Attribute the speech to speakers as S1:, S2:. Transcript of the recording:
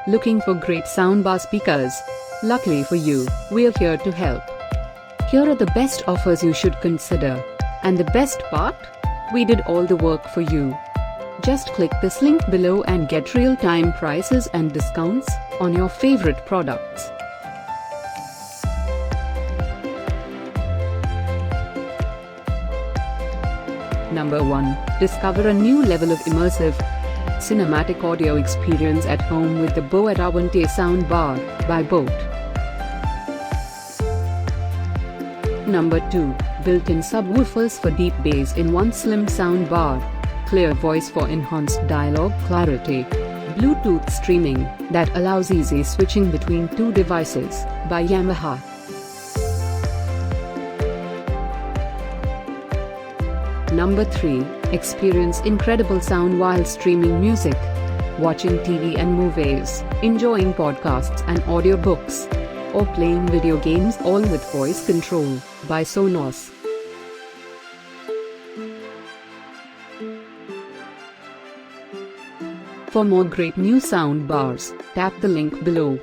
S1: Looking for great soundbar speakers? Luckily for you, we're here to help. Here are the best offers you should consider. And the best part? We did all the work for you. Just click this link below and get real-time prices and discounts on your favorite products. Number 1. Discover a new level of immersive cinematic audio experience at home with the Aavante Soundbar by Polk. Number 2. Built-in subwoofers for deep bass in one slim soundbar. Clear voice for enhanced dialogue clarity. Bluetooth streaming that allows easy switching between two devices by Yamaha. Number 3. Experience incredible sound while streaming music, watching TV and movies, enjoying podcasts and audiobooks, or playing video games all with voice control by Suroskie. For more great new sound bars, tap the link below.